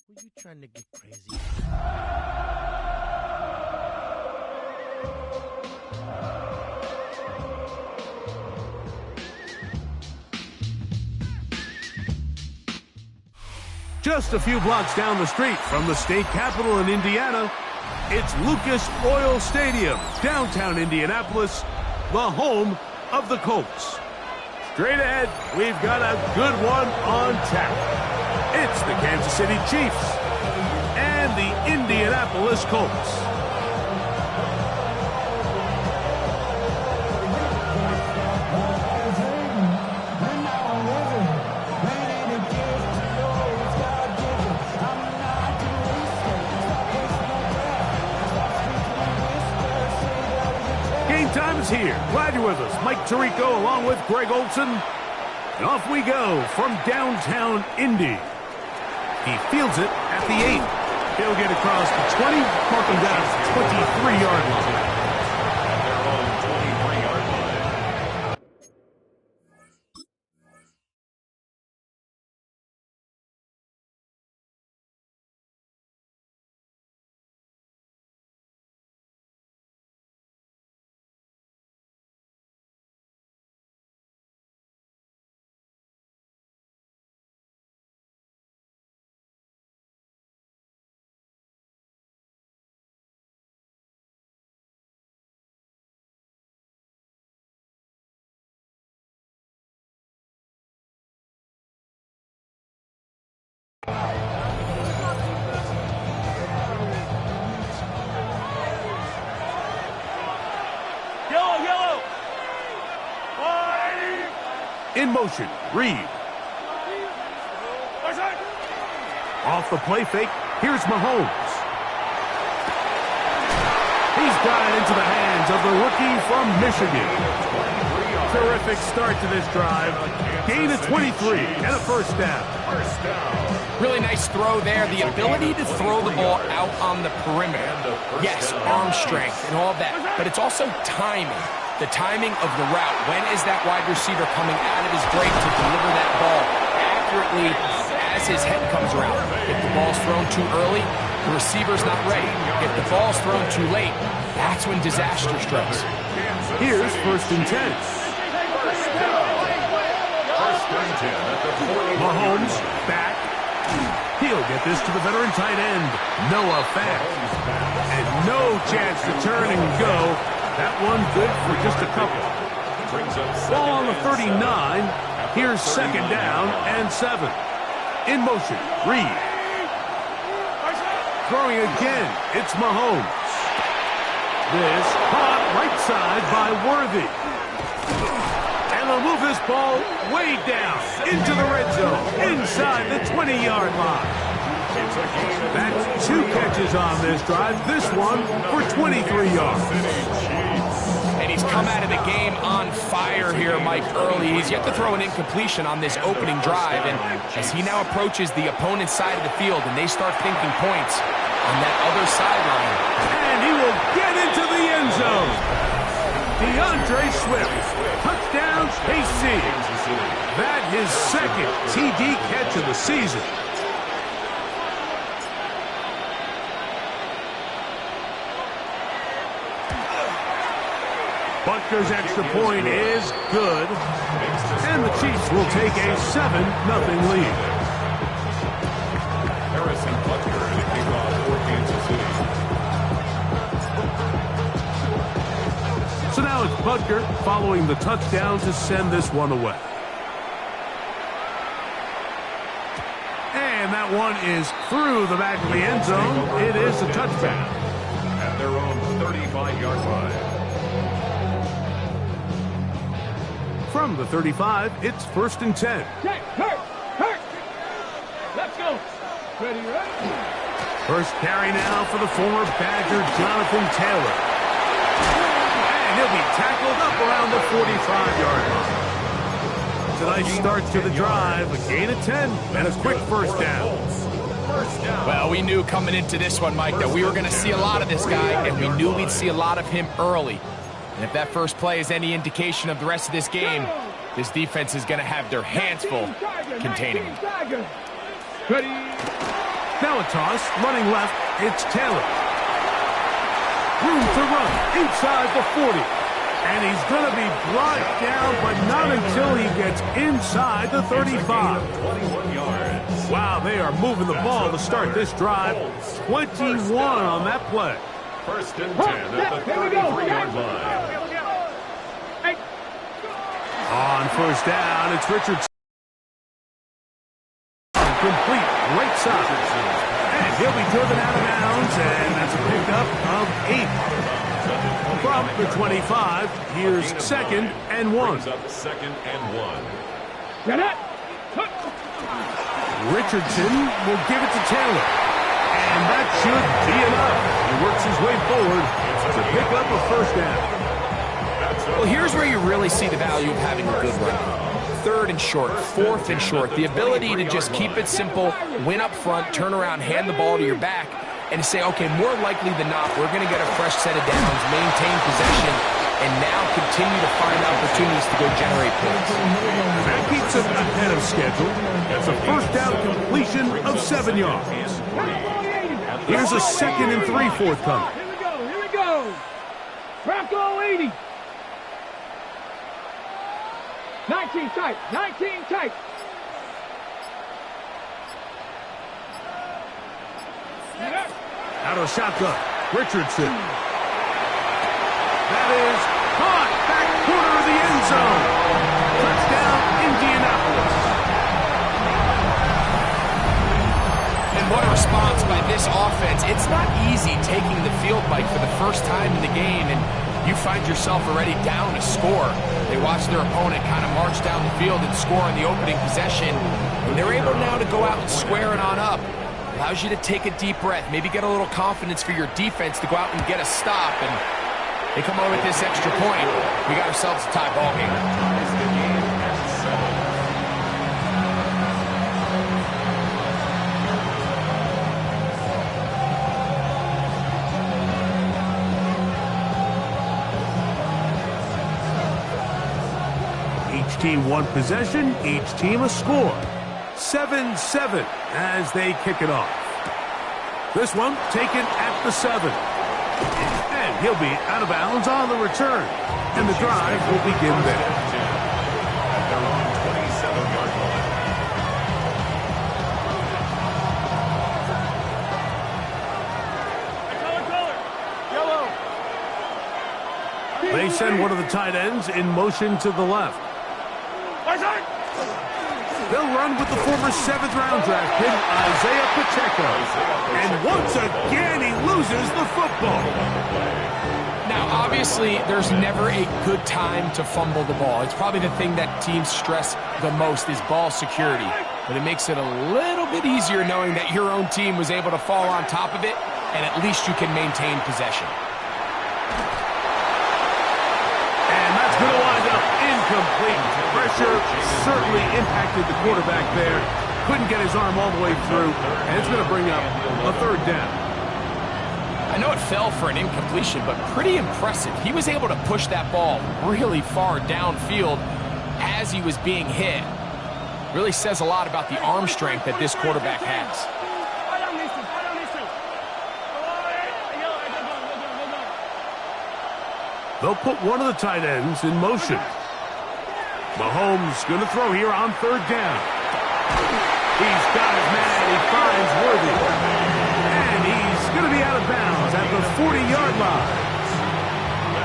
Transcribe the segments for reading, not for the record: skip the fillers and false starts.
Were you trying to get crazy? Just a few blocks down the street from the state capitol in Indiana, it's Lucas Oil Stadium, downtown Indianapolis, the home of the Colts. Straight ahead, we've got a good one on tap. It's the Kansas City Chiefs and the Indianapolis Colts. Game time is here. Glad you're with us. Mike Tirico along with Greg Olson. And off we go from downtown Indy. He fields it at the 8. He'll get across the 20, marking down the 23-yard line. At their own 23-yard line. Yellow! In motion, Reed. Off the play fake, here's Mahomes. He's got it into the hands of the rookie from Michigan. Terrific start to this drive. Gain of 23 and a first down. Really nice throw there. The ability to throw the ball out on the perimeter. Yes, arm strength and all that, but it's also timing. The timing of the route. When is that wide receiver coming out of his break to deliver that ball accurately as his head comes around? If the ball's thrown too early, the receiver's not ready. If the ball's thrown too late, that's when disaster strikes. Here's first and 10. Mahomes back. He'll get this to the veteran tight end, Noah Fant. And no chance to turn and go. That one good for just a couple. Ball on the 39. Here's second down and 7. In motion, Reed. Throwing again, it's Mahomes. This caught right side by Worthy. And they'll move this ball way down into the red zone, inside the 20-yard line. That's 2 catches on this drive. This one for 23 yards. And he's come out of the game on fire here, Mike, early. He's yet to throw an incompletion on this opening drive. And as he now approaches the opponent's side of the field and they start thinking points on that other sideline. And he will get into the end zone. DeAndre Swift, touchdown, KC. That his second TD catch of the season. Butker's extra point is good, and the Chiefs will take a 7-0 lead. Harrison Butker to kick off for Kansas City. So now it's Butker following the touchdown to send this one away. And that one is through the back of the end zone. It is a touchback. At their own 35-yard line. From the 35, it's first and 10. Hurt! Let's go! Ready, right? First carry now for the former Badger, Jonathan Taylor. And he'll be tackled up around the 45-yard line. It's a nice start to the drive, a gain of 10, and a quick first down. Well, we knew coming into this one, Mike, that we were going to see a lot of this guy, and we knew we'd see a lot of him early. And if that first play is any indication of the rest of this game, this defense is going to have their hands full containing him. Now a toss, running left, it's Taylor. Room to run inside the 40. And he's going to be brought down, but not until he gets inside the 35. 21 yards. Wow, they are moving the ball to start this drive. 21 on that play. First and 10 at the 33-yard line. On first down, it's Richardson. Complete, right side. And he'll be driven out of bounds, and that's a pickup of 8. From the 25, here's second and 1. Second and 1. Get it. Richardson will give it to Taylor. And that should be enough. He works his way forward to pick up a first down. Well, here's where you really see the value of having a good run. Third and short, fourth and short. The ability to just keep it simple, win up front, turn around, hand the ball to your back, and say, okay, more likely than not, we're going to get a fresh set of downs, maintain possession, and now continue to find opportunities to go generate points. That keeps him ahead of schedule. That's a first down completion of 7 yards. Here's a second and 3 forthcoming. Here we go. Bronco 80. 19 tight. 19 tight. Out of shotgun, Richardson. That is caught back corner of the end zone. Touchdown, Indianapolis. And what a response by this offense. It's not easy taking the field, Mike, for the first time in the game, and you find yourself already down a score. They watch their opponent kind of march down the field and score on the opening possession, and they're able now to go out and square it on up. Allows you to take a deep breath, maybe get a little confidence for your defense to go out and get a stop, and they come away with this extra point. We got ourselves a tie ball game. 7-7. Each team one possession, each team a score. 7-7 as they kick it off. This one taken at the 7. And he'll be out of bounds on the return. And the drive will begin there. They're on 27-yard line. They send one of the tight ends in motion to the left. They'll run with the former 7th-round draft pick, Isaiah Pacheco. And once again, he loses the football. Now, obviously, there's never a good time to fumble the ball. It's probably the thing that teams stress the most is ball security. But it makes it a little bit easier knowing that your own team was able to fall on top of it, and at least you can maintain possession. And that's going to wind up incomplete. Pressure certainly impacted the quarterback there. Couldn't get his arm all the way through, and it's going to bring up a 3rd down. I know it fell for an incompletion, but pretty impressive. He was able to push that ball really far downfield as he was being hit. Really says a lot about the arm strength that this quarterback has. They'll put one of the tight ends in motion. Mahomes going to throw here on 3rd down. He's got his man. He finds Worthy. And he's going to be out of bounds at the 40-yard line.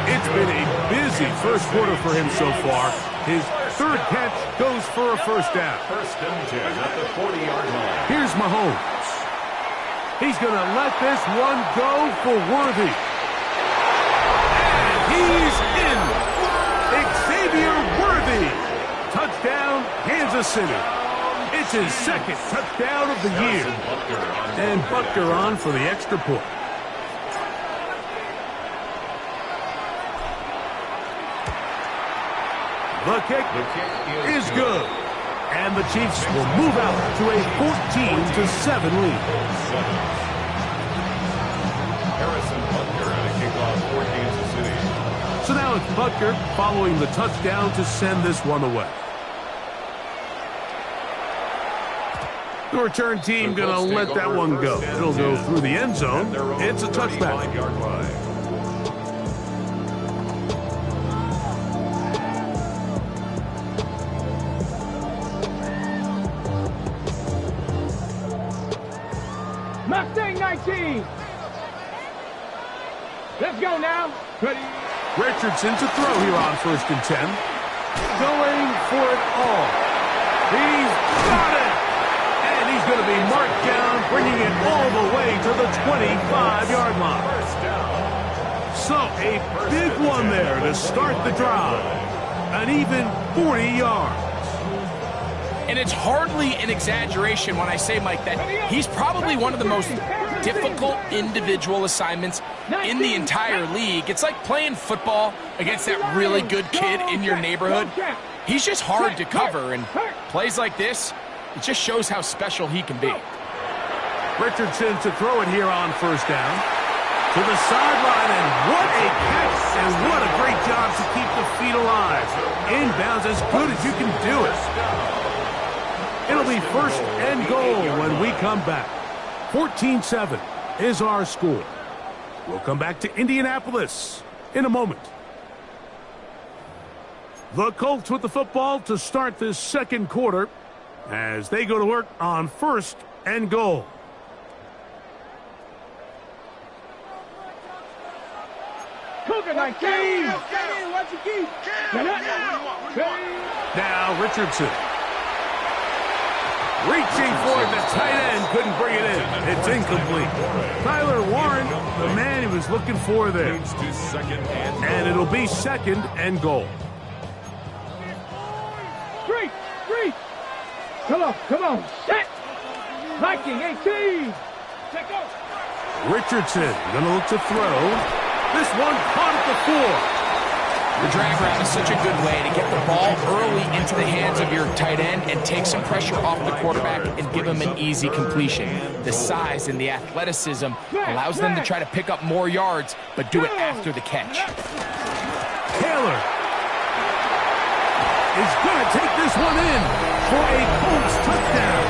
It's been a busy first quarter for him so far. His 3rd catch goes for a first down. First and 10 at the 40-yard line. Here's Mahomes. He's going to let this one go for Worthy. And he's in. Xavier Worthy. Touchdown, Kansas City. It's his 2nd touchdown of the year. And Butker on for the extra point. The kick is good. And the Chiefs will move out to a 14-7 lead. Harrison Butker at a kickoff for Kansas City. So now it's Butker following the touchdown to send this one away. The return team going to let that one go. It'll go through the end zone. It's a touchback. Mustang 19. Let's go now. Ready. Richardson to throw here on 1st and 10. Going for it all. He's got it. And he's going to be marked down, bringing it all the way to the 25-yard line. So a big one there to start the drive. An even 40 yards. And it's hardly an exaggeration when I say, Mike, that he's probably one of the most difficult individual assignments in the entire league. It's like playing football against that really good kid in your neighborhood. He's just hard to cover, and plays like this, it just shows how special he can be. Richardson to throw it here on 1st down. To the sideline, and what a catch, and what a great job to keep the feet alive. Inbounds as good as you can do it. It'll be 1st and goal when we come back. 14-7 is our score. We'll come back to Indianapolis in a moment. The Colts with the football to start this second quarter as they go to work on 1st and goal. Cougar 19. Now Richardson. Reaching for it, the tight end couldn't bring it in. It's incomplete. Tyler Warren, the man he was looking for there. And it'll be 2nd and goal. Street. Come on. Set. Viking 18. Check out. Richardson gonna look to throw. This one caught at the 4. The drag route is such a good way to get the ball early into the hands of your tight end and take some pressure off the quarterback and give him an easy completion. The size and the athleticism allows them to try to pick up more yards, but do it after the catch. Taylor is going to take this one in for a Colts touchdown.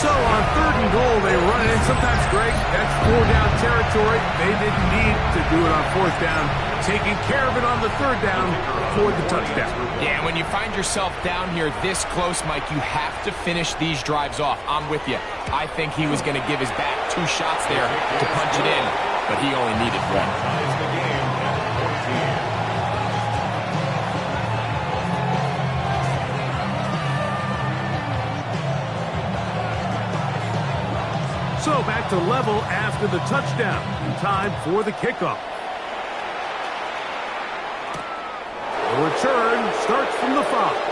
So on 3rd and goal, they run it in. Sometimes, Greg, that's 4-down territory. They didn't need to do it on 4th down. Taking care of it on the 3rd down for the touchdown. Yeah, when you find yourself down here this close, Mike, you have to finish these drives off. I'm with you. I think he was going to give his back 2 shots there to punch it in, but he only needed 1. So back to level after the touchdown. In time for the kickoff. The return starts from the 5.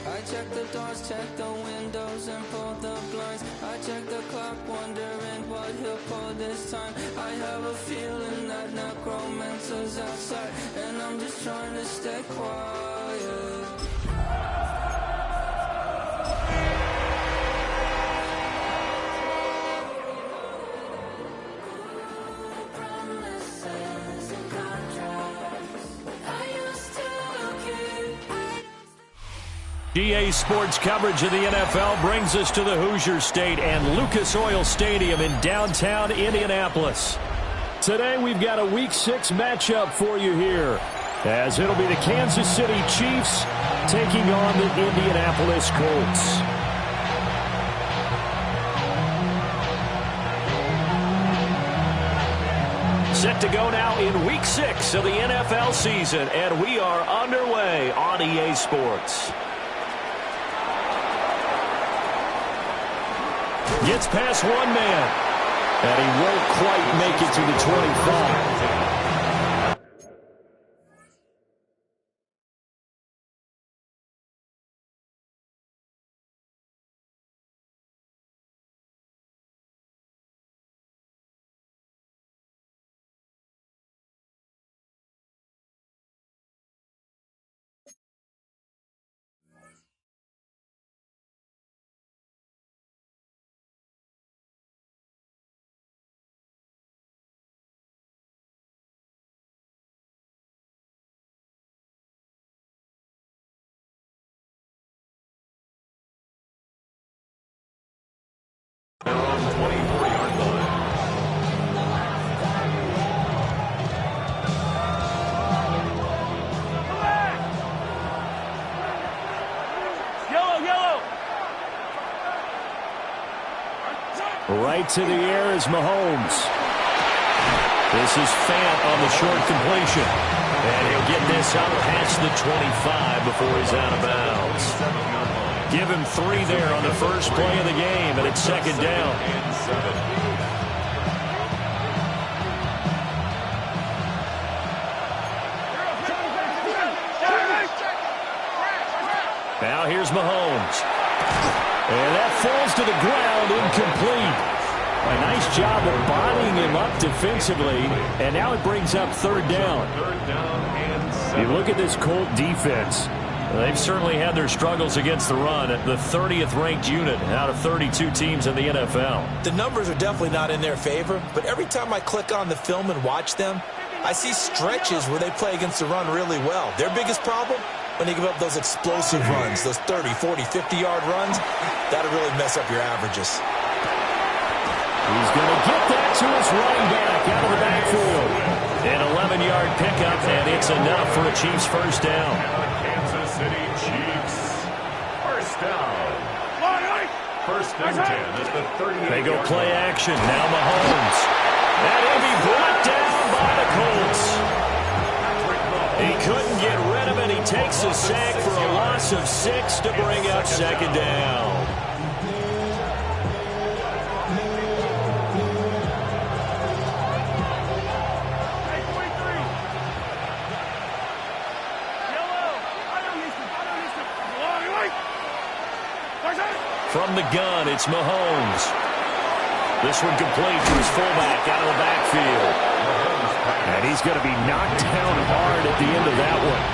I check the doors, check the windows, and pull the blinds. I check the clock, wondering what he'll pull this time. I have a feeling that necromancer's outside, and I'm just trying to stay quiet. GA Sports coverage of the NFL brings us to the Hoosier State and Lucas Oil Stadium in downtown Indianapolis. Today we've got a Week 6 matchup for you here, as it'll be the Kansas City Chiefs taking on the Indianapolis Colts. Set to go now in Week 6 of the NFL season, and we are underway on EA Sports. Gets past one man, and he won't quite make it to the 25. Right to the air is Mahomes. This is Fant on the short completion. And he'll get this up past the 25 before he's out of bounds. Give him 3 there on the first play of the game, and it's second down. Now here's Mahomes. And that falls to the ground, incomplete. A nice job of bodying him up defensively, and now it brings up third down. You look at this Colt defense. They've certainly had their struggles against the run. The 30th ranked unit out of 32 teams in the NFL. The numbers are definitely not in their favor, but every time I click on the film and watch them, I see stretches where they play against the run really well. Their biggest problem? When they give up those explosive runs, those 30, 40, 50-yard runs, that'll really mess up your averages. He's going to get that to his running back out of the backfield. An 11-yard pickup, and it's enough for a Chiefs first down. Kansas City Chiefs. First down. First and 10 at the 38. They go play action. Now Mahomes. That will be brought down by the Colts. He couldn't get rid of it. He takes a sack for a loss of 6 to bring up second down. From the gun, it's Mahomes. This one complete to his fullback out of the backfield. And he's going to be knocked down hard at the end of that one.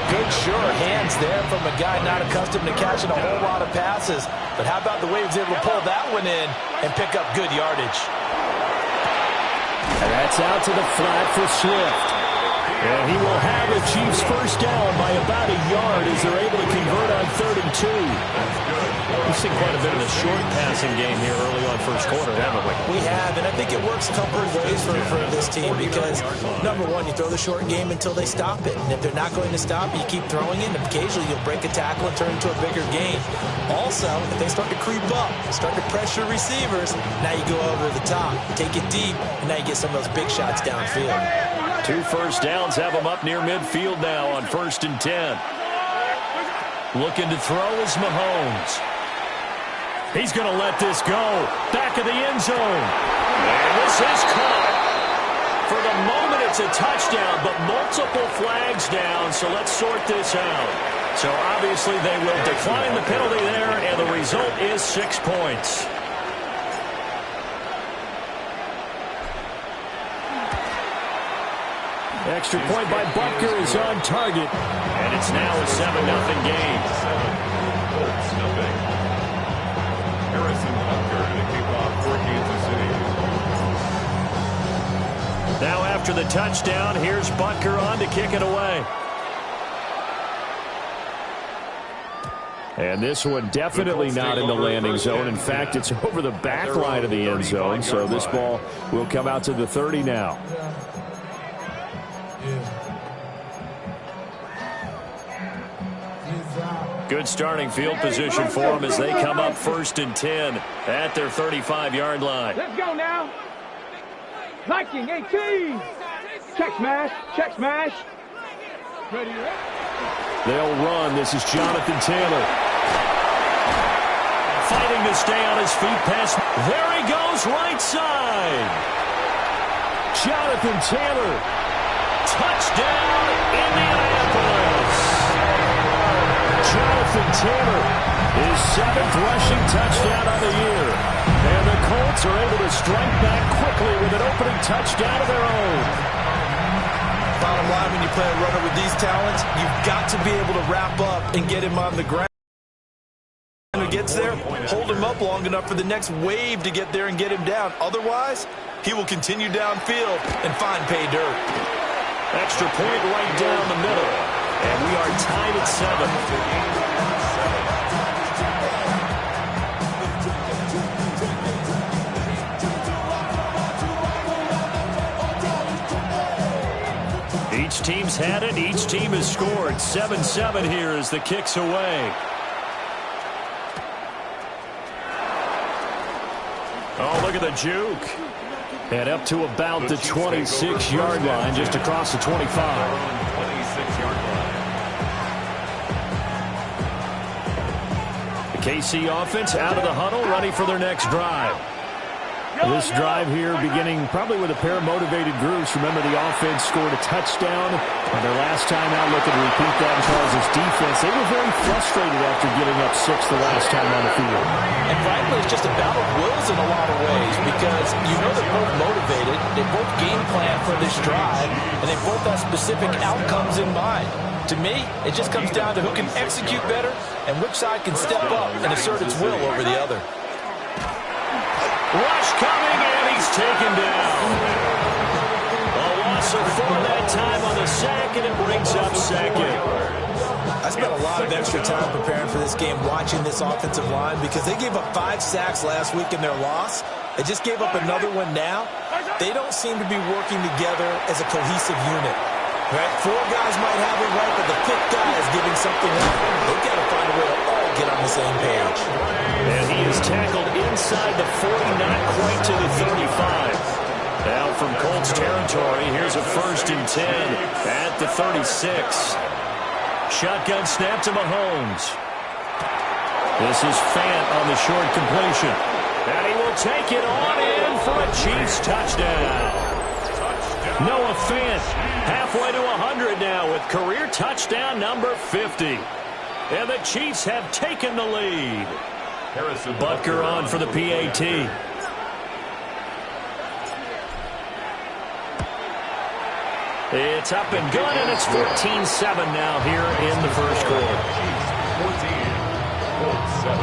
Good, sure hands there from a guy not accustomed to catching a whole lot of passes. But how about the way he was able to pull that one in and pick up good yardage? And that's out to the flat for Swift. And he will have the Chiefs first down by about a yard as they're able to convert on 3rd and 2. We've seen quite a bit of a short passing game here early on first quarter, haven't we? We have, and I think it works a couple of ways for this team because, number one, you throw the short game until they stop it. And if they're not going to stop it, you keep throwing it, and occasionally you'll break a tackle and turn it into a bigger game. Also, if they start to creep up, start to pressure receivers, now you go over the top, take it deep, and now you get some of those big shots downfield. 2 first downs have him up near midfield now on 1st and 10. Looking to throw is Mahomes. He's going to let this go. Back of the end zone. And this is caught. For the moment, it's a touchdown, but multiple flags down, so let's sort this out. So obviously they will decline the penalty there, and the result is 6 points. Extra point by Butker is on target, and it's now a 7-0 game. Harrison Butker to kick off for Kansas City. Now after the touchdown, here's Butker on to kick it away. And this one definitely not in the landing zone. In fact, it's over the back line of the end zone, so this ball will come out to the 30 now. Good starting field position for them as they come up 1st and 10 at their 35-yard line. Let's go now. Liking 18. Check smash. Check smash. Ready. They'll run. This is Jonathan Taylor. Fighting to stay on his feet past. There he goes, right side. Jonathan Taylor. Touchdown, Indianapolis. Jonathan Taylor, his 7th rushing touchdown of the year. And the Colts are able to strike back quickly with an opening touchdown of their own. Bottom line, when you play a runner with these talents, you've got to be able to wrap up and get him on the ground. When he gets there, hold him up long enough for the next wave to get there and get him down. Otherwise, he will continue downfield and find pay dirt. Extra point right down the middle. And we are tied at 7. Each team's had it. Each team has scored. 7-7 here as the kick's away. Oh, look at the juke. And up to about the 26-yard line, just across the 25. 26-yard line. The KC offense out of the huddle, ready for their next drive. This drive here beginning probably with a pair of motivated groups. Remember, the offense scored a touchdown on their last time out. Looking to repeat that as far as its defense. They were very frustrated after giving up 6 the last time on the field. And frankly, it's just a battle of wills in a lot of ways because you know they're both motivated. They both game plan for this drive, and they both have specific outcomes in mind. To me, it just comes down to who can execute better and which side can step up and assert its will over the other. Rush coming, and he's taken down. A loss of 4 that time on the sack, and it brings up second. I spent a lot of extra time preparing for this game watching this offensive line because they gave up 5 sacks last week in their loss. They just gave up another one now. They don't seem to be working together as a cohesive unit. Right? 4 guys might have it right, but the 5th guy is giving something up. They've got to find a way to all get on the same page. And he is tackled inside the 40, not quite to the 35. Now from Colts territory, here's a 1st and 10 at the 36. Shotgun snap to Mahomes. This is Fant on the short completion. And he will take it on in for a Chiefs touchdown. Noah Fant halfway to 100 now with career touchdown number 50. And the Chiefs have taken the lead. Butker on for the PAT. It's up and good, and it's 14-7 now here in the first quarter. 14-7.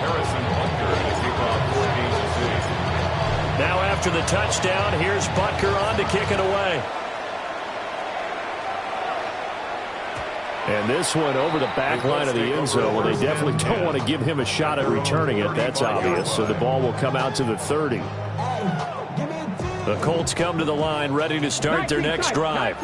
Harrison Butker to kick off 14-6. Now after the touchdown, here's Butker on to kick it away. And this one over the back line of the end zone. Well, they definitely don't want to give him a shot at returning it. That's obvious. So the ball will come out to the 30. The Colts come to the line ready to start their next drive.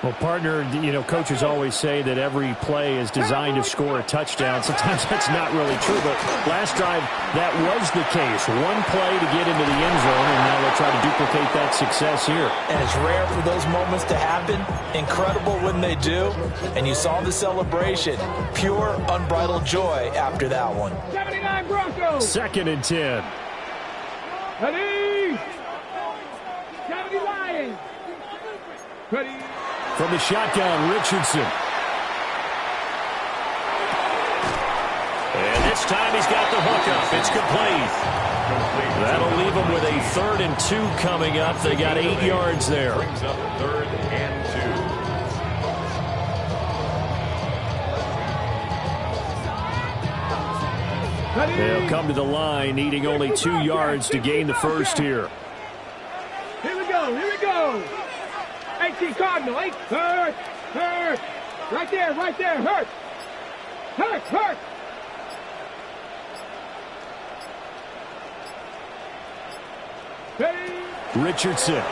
Well, partner, you know, coaches always say that every play is designed to score a touchdown. Sometimes that's not really true, but last drive, that was the case. One play to get into the end zone, and now they'll try to duplicate that success here. And it's rare for those moments to happen. Incredible when they do. And you saw the celebration. Pure, unbridled joy after that one. 79 Broncos. 2nd and 10. Ready. 70 Lions. Ready. From the shotgun, Richardson. And this time he's got the hook up. It's complete. That'll leave them with a 3rd and 2 coming up. They got 8 yards there. Brings up 3rd and 2. They'll come to the line, needing only 2 yards to gain the first here. Here we go. Here we go. 18 Cardinal. 8. Hurt. Hurt. Right there. Right there. Hurt. Hurt. Hurt. Ready. Richardson. Able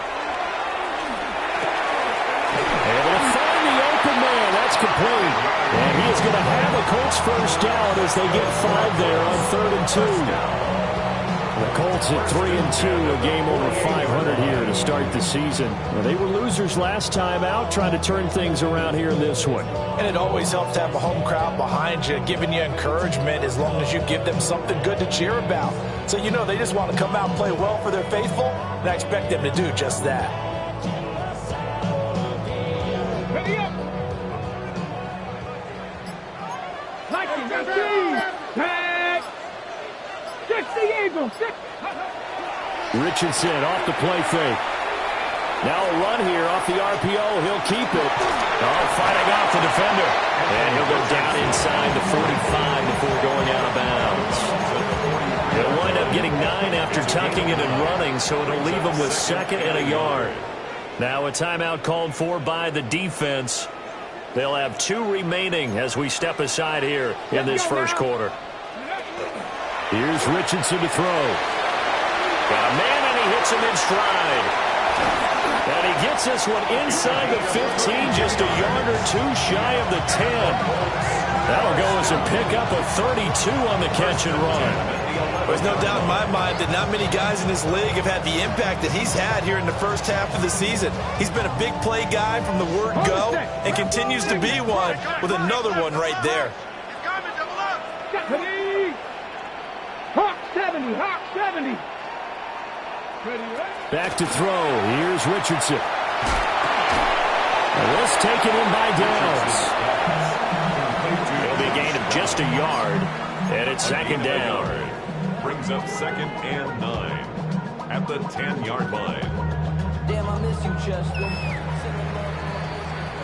to find the open man. That's complete. And he is going to have a Colts first down as they get 5 there on 3rd and 2. The Colts at 3 and 2, a game over 500 here to start the season. Well, they were losers last time out, trying to turn things around here in this one. And it always helps to have a home crowd behind you, giving you encouragement as long as you give them something good to cheer about. So you know they just want to come out and play well for their faithful, and I expect them to do just that. Ready up. Lightning. Tag. 60 Eagles. Richardson off the play fake. Now a run here off the RPO. He'll keep it. Oh, fighting off the defender. And he'll go down inside the 45 before going out of bounds. He'll wind up getting 9 after tucking it and running, so it'll leave him with 2nd and a yard. Now a timeout called for by the defense. They'll have 2 remaining as we step aside here in this first quarter. Here's Richardson to throw. Got a man, and he hits him in stride. And he gets this one inside the 15, just a yard or 2 shy of the 10. That'll go as a pickup of 32 on the catch and run. There's no doubt in my mind that not many guys in this league have had the impact that he's had here in the first half of the season. He's been a big play guy from the word go and continues to be one with another one right there. Hawk 70, Hawk 70. Back to throw. Here's Richardson. And this taken in by Downs. It'll be a gain of just a yard, and it's second down. Brings up 2nd and 9 at the 10-yard line. Damn, I miss you, Chester.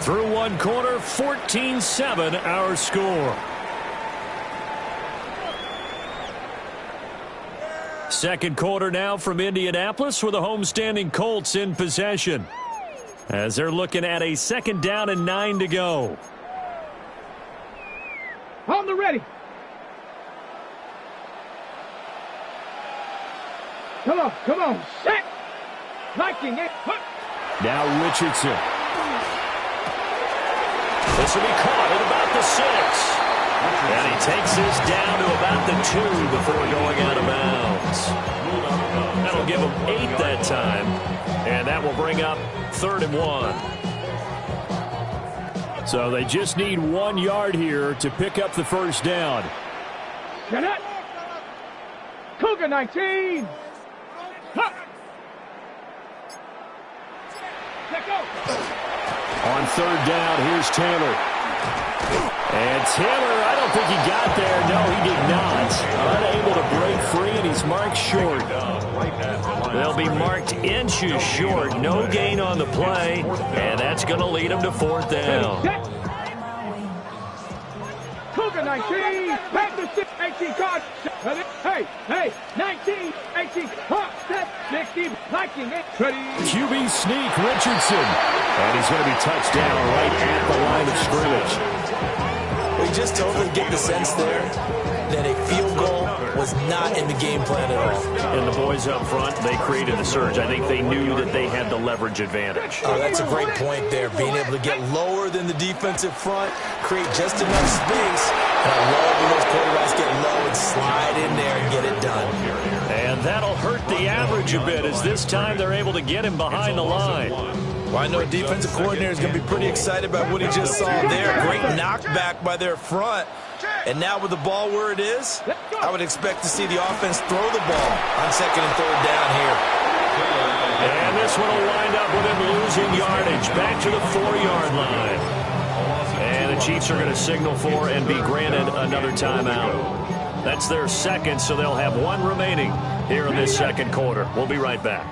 Through one quarter, 14-7 our score. Second quarter now from Indianapolis with the homestanding Colts in possession, as they're looking at a 2nd down and 9 to go. On the ready. Come on, set. Liking it. Now Richardson. This will be caught at about the 6. And he takes this down to about the 2 before going out of bounds. That'll give him 8 that time. And that will bring up 3rd and 1. So they just need 1 yard here to pick up the first down. Get it. Cougar 19. Huh. Let go. On 3rd down, here's Taylor. And Taylor, I don't think he got there. No, he did not. Unable to break free, and he's marked short. They'll be marked inches short. No gain on the play, and that's going to lead him to 4th down. Cougar 19. Back to 6. 18 card. Hey, 19. 18. Hawk set. 60. Liking it. Ready. QB sneak, Richardson. And he's going to be touched down right at the line of scrimmage. We just totally get the sense there that a field goal was not in the game plan at all. And the boys up front, they created the surge. I think they knew that they had the leverage advantage. Oh, that's a great point there. Being able to get lower than the defensive front, create just enough space. And I love when those quarterbacks get low and slide in there and get it done. And that'll hurt the average a bit, as this time they're able to get him behind the line. Well, I know a defensive coordinator is going to be pretty excited about what he just saw there. Great knockback by their front. And now with the ball where it is, I would expect to see the offense throw the ball on 2nd and 3rd down here. And this one will wind up with him losing yardage back to the 4-yard line. And the Chiefs are going to signal for and be granted another timeout. That's their 2nd, so they'll have 1 remaining here in this 2nd quarter. We'll be right back.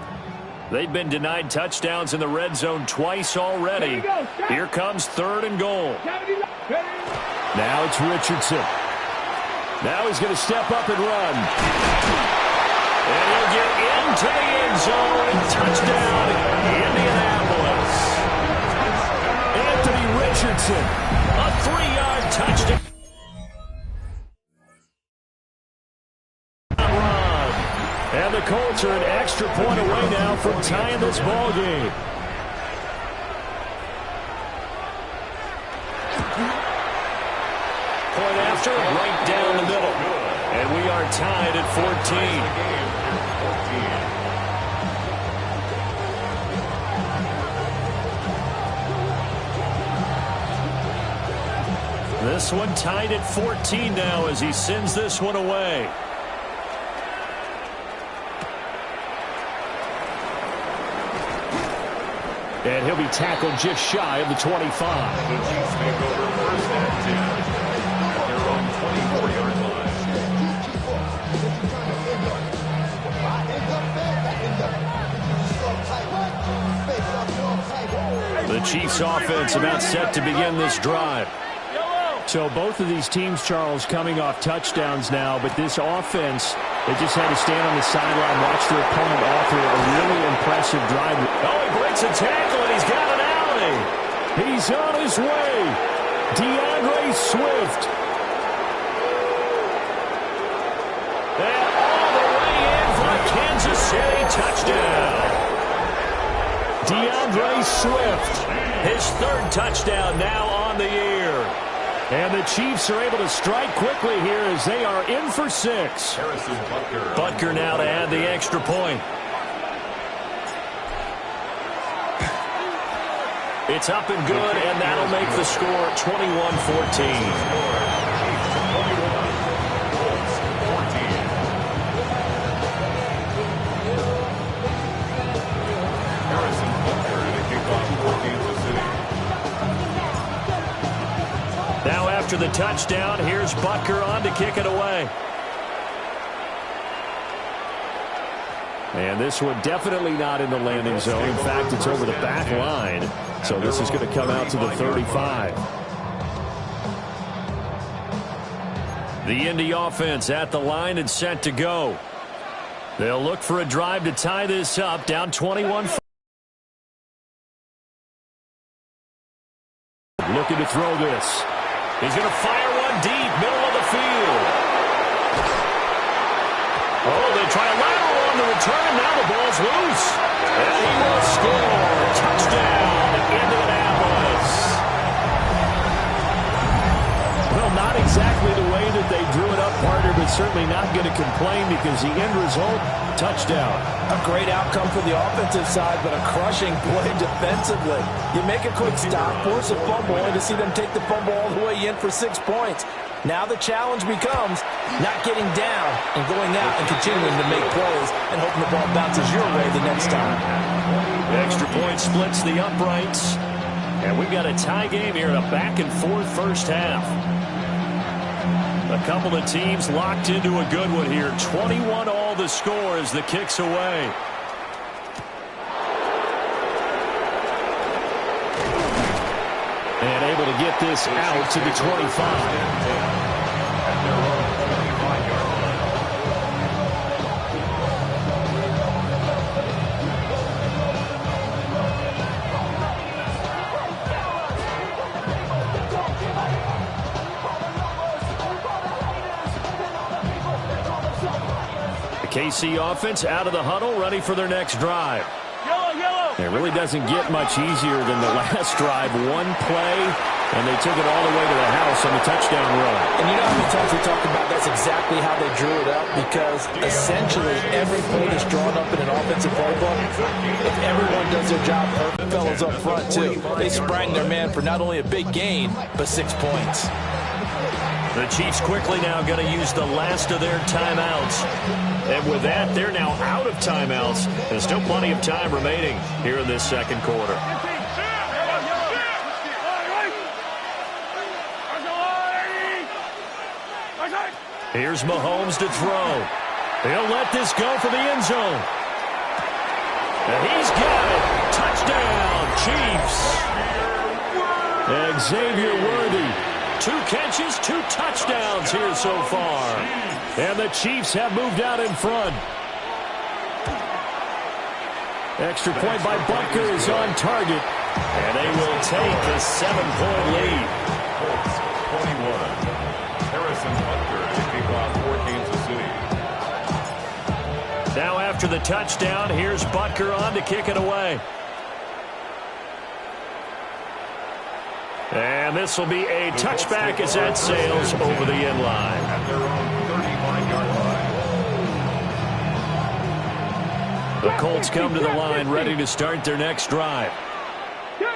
They've been denied touchdowns in the red zone twice already. Here comes 3rd and goal. Now it's Richardson. Now he's going to step up and run. And he'll get into the end zone. Touchdown, Indianapolis. Anthony Richardson, a 3-yard touchdown. And the Colts are an extra point away now from tying this ball game. Point after, right down the middle. And we are tied at 14. This one tied at 14 now as he sends this one away. And he'll be tackled just shy of the 25. The Chiefs make over 1st and 10 at their own 24-yard line. The Chiefs offense about set to begin this drive. So both of these teams, Charles, coming off touchdowns now, but this offense, they just had to stand on the sideline, watch their opponent offer a really impressive drive. Oh, he breaks a tackle, and he's got an alley. He's on his way. DeAndre Swift. And all the way in for a Kansas City touchdown. DeAndre Swift, his 3rd touchdown now on the year. And the Chiefs are able to strike quickly here as they are in for 6. Butker now to add the extra point. It's up and good, and that'll make the score 21-14. Now after the touchdown, here's Butker on to kick it away. And this one definitely not in the landing zone. In fact, it's over the back line. So this is going to come out to the 35. The Indy offense at the line and set to go. They'll look for a drive to tie this up, down 21. Looking to throw this. He's going to fire one deep, middle of the field. Oh, they try a lateral on the return. Now the ball's loose. And he will score. Touchdown, Indianapolis. Well, not exactly the way that they drew it up, partner, but certainly not going to complain because the end result, touchdown. A great outcome for the offensive side, but a crushing play defensively. You make a quick stop, force a fumble, and to see them take the fumble all the way in for 6 points. Now the challenge becomes not getting down and going out and continuing to make plays and hoping the ball bounces your way the next time. The extra point splits the uprights. And we've got a tie game here in a back-and-forth first half. A couple of teams locked into a good one here. 21-all the score as the kick's away. And able to get this out to the 25. KC offense out of the huddle, ready for their next drive. It really doesn't get much easier than the last drive. One play, and they took it all the way to the house on the touchdown run. And you know how many times we talk about that's exactly how they drew it up, because essentially every play that's drawn up in an offensive playbook, if everyone does their job, perfect fellas up front too. They sprang their man for not only a big gain, but 6 points. The Chiefs quickly now going to use the last of their timeouts. And with that, they're now out of timeouts. There's still plenty of time remaining here in this second quarter. Here's Mahomes to throw. He'll let this go for the end zone. And he's got it. Touchdown, Chiefs. Xavier Worthy. 2 catches, 2 touchdowns here so far. And the Chiefs have moved out in front. Extra point by Butker is on target. And they will take a 7-point lead. Colts 21. Harrison Butker taking off for Kansas City. Now after the touchdown, here's Butker on to kick it away. And this will be a touchback as that sails over the end line. At their own 35-yard line. The Colts come to the line ready to start their next drive.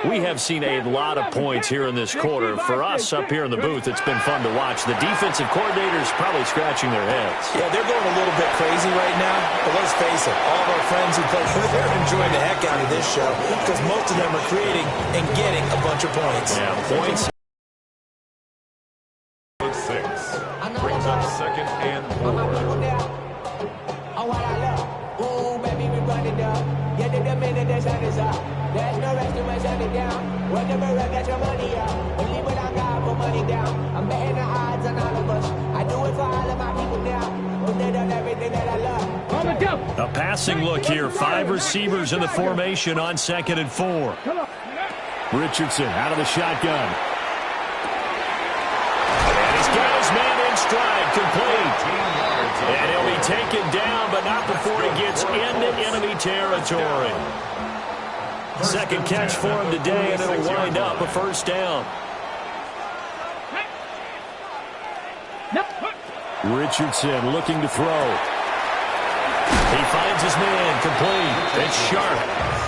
We have seen a lot of points here in this quarter. For us up here in the booth, it's been fun to watch. The defensive coordinators probably scratching their heads. Yeah, they're going a little bit crazy right now. But let's face it, all of our friends who play, they're enjoying the heck out of this show because most of them are creating and getting a bunch of points. Yeah, points. 6 brings up 2nd and 4. There's no rest to my shut it down. Whenever I get your money up, only when I got for money down. I'm betting the odds on all of us. I do it for all of my people now. Who did on everything that I love. A passing look here. 5 receivers in the formation on 2nd and 4. Richardson out of the shotgun. And he's got his man in stride, complete. And he'll be taken down, but not before he gets into enemy territory. Second catch for him today, and it'll wind up a first down. Richardson looking to throw. He finds his man, complete. It's Sharp.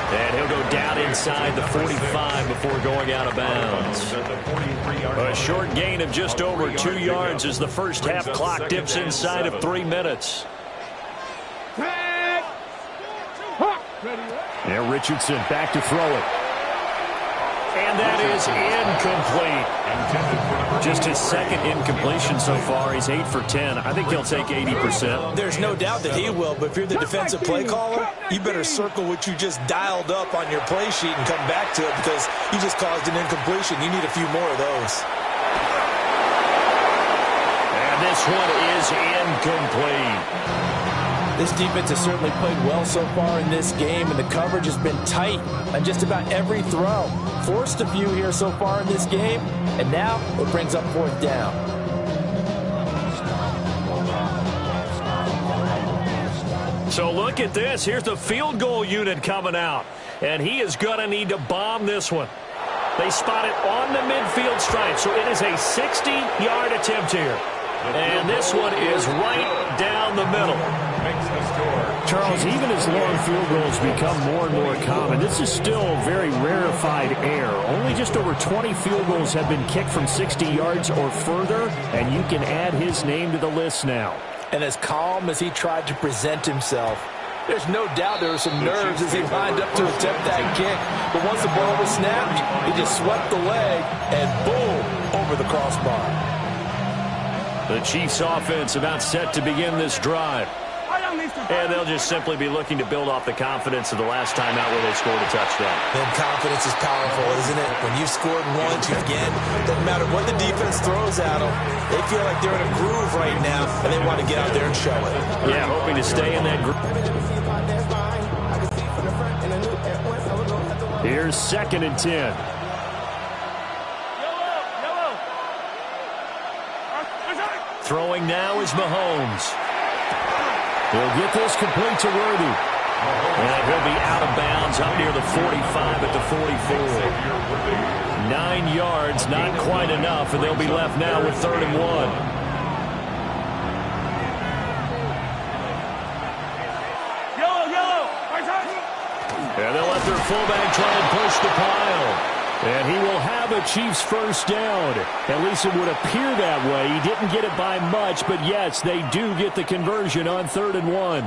And he'll go down inside the 45 before going out of bounds. A short gain of just over 2 yards as the first half clock dips inside of 3 minutes. And Richardson back to throw it. And that is incomplete. Just his second incompletion so far. He's 8 for 10. I think he'll take 80%. There's no doubt that he will, but if you're the defensive play caller, you better circle what you just dialed up on your play sheet and come back to it because you just caused an incompletion. You need a few more of those. And this one is incomplete. This defense has certainly played well so far in this game, and the coverage has been tight on just about every throw. Forced a few here so far in this game, and now it brings up 4th down. So look at this. Here's the field goal unit coming out, and he is going to need to bomb this one. They spot it on the midfield stripe, so it is a 60-yard attempt here. And this one is right down the middle. Charles, even as long field goals become more and more common, this is still very rarefied air. Only just over 20 field goals have been kicked from 60 yards or further, and you can add his name to the list now. And as calm as he tried to present himself, there's no doubt there were some nerves as he lined up to attempt that kick. But once the ball was snapped, he just swept the leg and boom, over the crossbar. The Chiefs offense about set to begin this drive. And they'll just simply be looking to build off the confidence of the last time out where they scored a touchdown. And confidence is powerful, isn't it? When you've scored once, again, doesn't matter what the defense throws at them, they feel like they're in a groove right now, and they want to get out there and show it. Yeah, hoping to stay in that groove. Here's 2nd and 10. Throwing now is Mahomes. He'll get this complete to Worthy. And he'll be out of bounds up near the 45 at the 44. 9 yards, not quite enough, and they'll be left now with 3rd and 1. And they'll let their fullback try and push the pile. And he will have a Chiefs first down. At least it would appear that way. He didn't get it by much, but yes, they do get the conversion on 3rd and 1.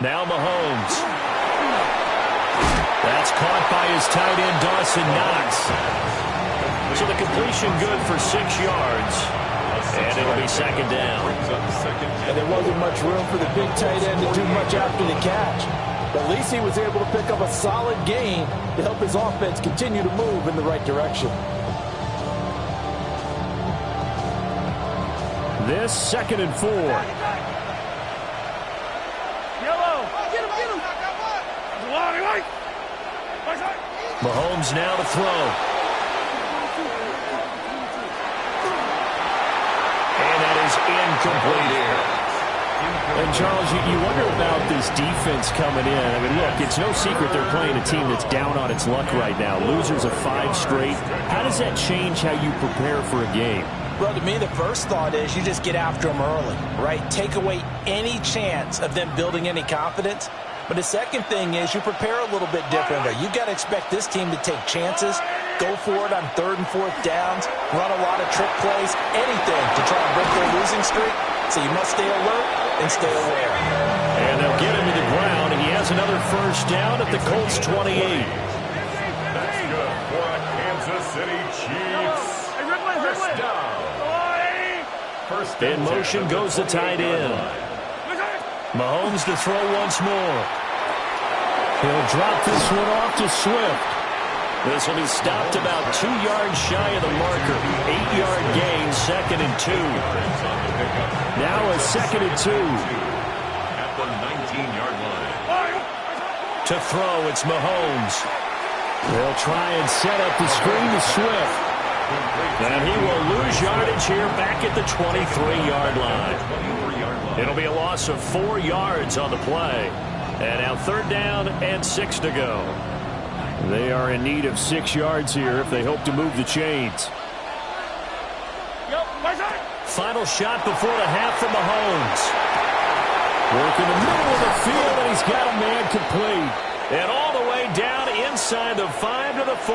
Now Mahomes. That's caught by his tight end, Dawson Knox. So the completion good for 6 yards. And it'll be 2nd down. And there wasn't much room for the big tight end to do much after the catch. But at least he was able to pick up a solid gain to help his offense continue to move in the right direction. This 2nd and 4. Mahomes now to throw. Incomplete here. And, Charles, you wonder about this defense coming in. I mean, look, it's no secret they're playing a team that's down on its luck right now. Losers of 5 straight. How does that change how you prepare for a game? Well, to me, the first thought is you just get after them early, right? Take away any chance of them building any confidence. But the second thing is you prepare a little bit differently. You've got to expect this team to take chances, go for it on 3rd and 4th downs, run a lot of trick plays, anything to try and break their losing streak. So you must stay alert and stay aware. And they'll get him to the ground. He has another first down at the Colts 28. That's good for a Kansas City Chiefs. First down. In motion goes the tight end. Mahomes to throw once more. He'll drop this one off to Swift. This will be stopped about 2 yards shy of the marker. 8-yard gain, 2nd and 2. Now a 2nd and 2. At the 19-yard line. To throw, it's Mahomes. They'll try and set up the screen to Swift. And he will lose yardage here back at the 23-yard line. It'll be a loss of 4 yards on the play. And now 3rd down and 6 to go. They are in need of 6 yards here if they hope to move the chains. Final shot before the half from Mahomes. Work in the middle of the field, and he's got a man complete. And all the way down inside the 5 to the 4.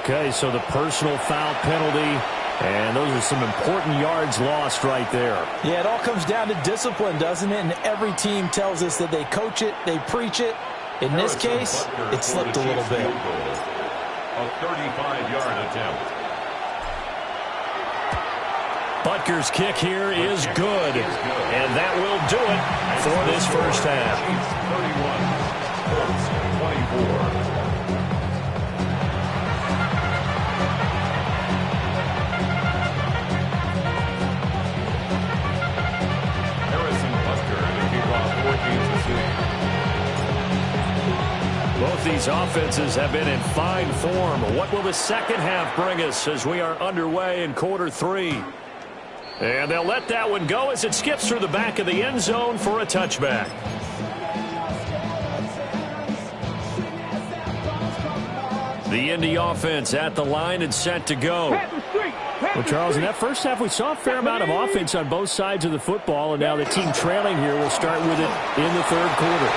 Okay, so the personal foul penalty, and those are some important yards lost right there. Yeah, it all comes down to discipline, doesn't it? And every team tells us that they coach it, they preach it. In this case, it slipped a little bit. A 35-yard attempt. Butker's kick here is good, and that will do it for this first half. 31, Colts 24. Both these offenses have been in fine form. What will the second half bring us as we are underway in quarter 3? And they'll let that one go as it skips through the back of the end zone for a touchback. The Indy offense at the line and set to go. Well, Charles, in that first half, we saw a fair amount of offense on both sides of the football, and now the team trailing here will start with it in the 3rd quarter.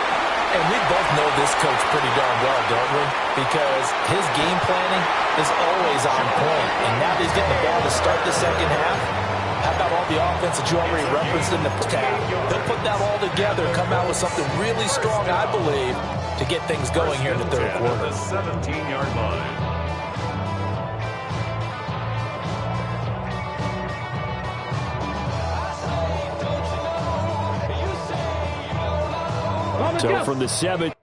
And we both know this coach pretty darn well, don't we? Because his game planning is always on point. And now that he's getting the ball to start the second half, how about all the offense that you already referenced in the first half? He'll put that all together, come out with something really strong, I believe, to get things going here in the 3rd quarter. The 17-yard line. So from the 7.